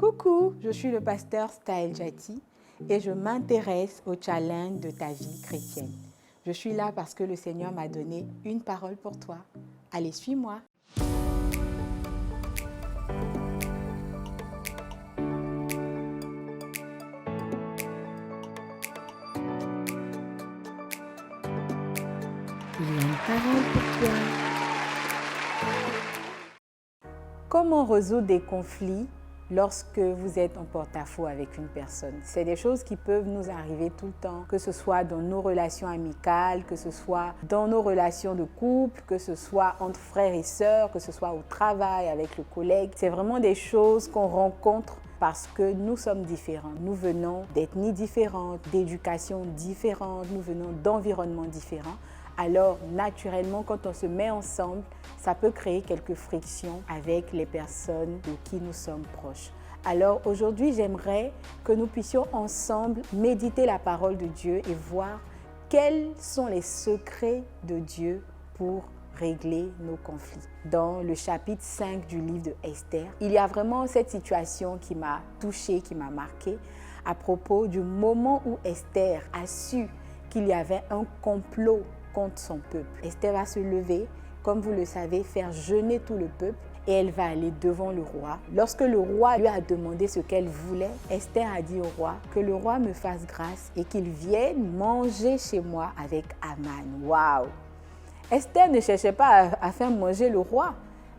Coucou, je suis le pasteur Staël Jati et je m'intéresse au challenge de ta vie chrétienne. Je suis là parce que le Seigneur m'a donné une parole pour toi. Allez, suis-moi. Il y a une parole pour toi. Comment résoudre des conflits lorsque vous êtes en porte-à-faux avec une personne? C'est des choses qui peuvent nous arriver tout le temps, que ce soit dans nos relations amicales, que ce soit dans nos relations de couple, que ce soit entre frères et sœurs, que ce soit au travail, avec le collègue. C'est vraiment des choses qu'on rencontre parce que nous sommes différents. Nous venons d'ethnies différentes, d'éducations différentes, nous venons d'environnements différents. Alors, naturellement, quand on se met ensemble, ça peut créer quelques frictions avec les personnes de qui nous sommes proches. Alors, aujourd'hui, j'aimerais que nous puissions ensemble méditer la parole de Dieu et voir quels sont les secrets de Dieu pour régler nos conflits. Dans le chapitre 5 du livre de Esther, il y a vraiment cette situation qui m'a touchée, qui m'a marquée à propos du moment où Esther a su qu'il y avait un complot contre son peuple. Esther va se lever, comme vous le savez, faire jeûner tout le peuple et elle va aller devant le roi. Lorsque le roi lui a demandé ce qu'elle voulait, Esther a dit au roi que le roi me fasse grâce et qu'il vienne manger chez moi avec Aman. Waouh! Esther ne cherchait pas à faire manger le roi.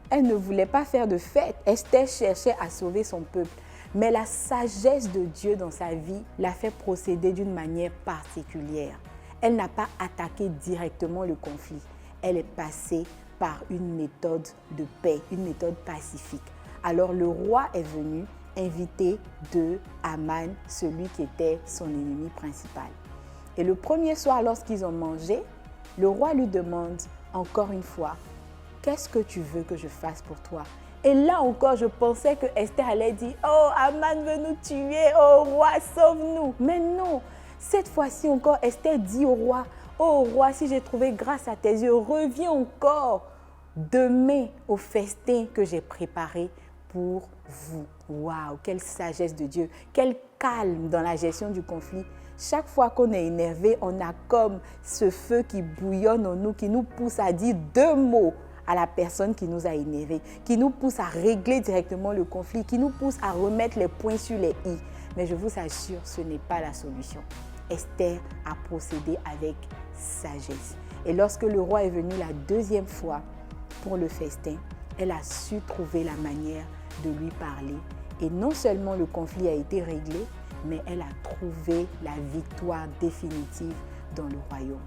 Elle ne voulait pas faire de fête. Esther cherchait à sauver son peuple. Mais la sagesse de Dieu dans sa vie l'a fait procéder d'une manière particulière. Elle n'a pas attaqué directement le conflit. Elle est passée par une méthode de paix, une méthode pacifique. Alors le roi est venu inviter Aman, celui qui était son ennemi principal. Et le premier soir, lorsqu'ils ont mangé, le roi lui demande encore une fois, « Qu'est-ce que tu veux que je fasse pour toi ?» Et là encore, je pensais que Esther allait dire, « Oh, Aman veut nous tuer, oh roi, sauve-nous !» Mais non, cette fois-ci encore, Esther dit au roi, « Oh roi, si j'ai trouvé grâce à tes yeux, reviens encore demain au festin que j'ai préparé pour vous. » Waouh, quelle sagesse de Dieu, quel calme dans la gestion du conflit. Chaque fois qu'on est énervé, on a comme ce feu qui bouillonne en nous, qui nous pousse à dire deux mots à la personne qui nous a énervés, qui nous pousse à régler directement le conflit, qui nous pousse à remettre les points sur les i. Mais je vous assure, ce n'est pas la solution. Esther a procédé avec sagesse. Et lorsque le roi est venu la deuxième fois pour le festin, elle a su trouver la manière de lui parler. Et non seulement le conflit a été réglé, mais elle a trouvé la victoire définitive dans le royaume.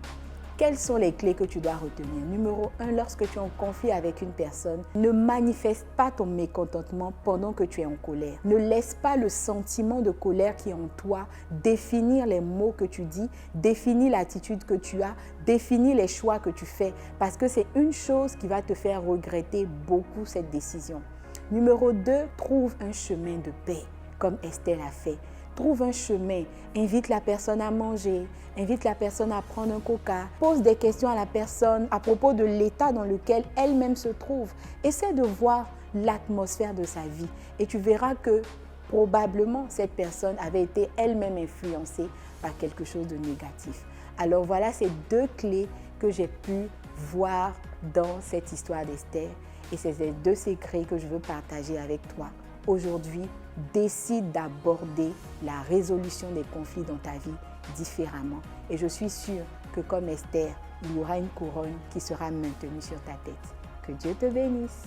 Quelles sont les clés que tu dois retenir? Numéro 1, lorsque tu es en conflit avec une personne, ne manifeste pas ton mécontentement pendant que tu es en colère. Ne laisse pas le sentiment de colère qui est en toi définir les mots que tu dis, définir l'attitude que tu as, définir les choix que tu fais, parce que c'est une chose qui va te faire regretter beaucoup cette décision. Numéro 2, trouve un chemin de paix, comme Esther l'a fait. Trouve un chemin, invite la personne à manger, invite la personne à prendre un coca, pose des questions à la personne à propos de l'état dans lequel elle-même se trouve. Essaie de voir l'atmosphère de sa vie et tu verras que probablement cette personne avait été elle-même influencée par quelque chose de négatif. Alors voilà ces deux clés que j'ai pu voir dans cette histoire d'Esther et c'est ces deux secrets que je veux partager avec toi. Aujourd'hui, décide d'aborder la résolution des conflits dans ta vie différemment. Et je suis sûre que comme Esther, il y aura une couronne qui sera maintenue sur ta tête. Que Dieu te bénisse.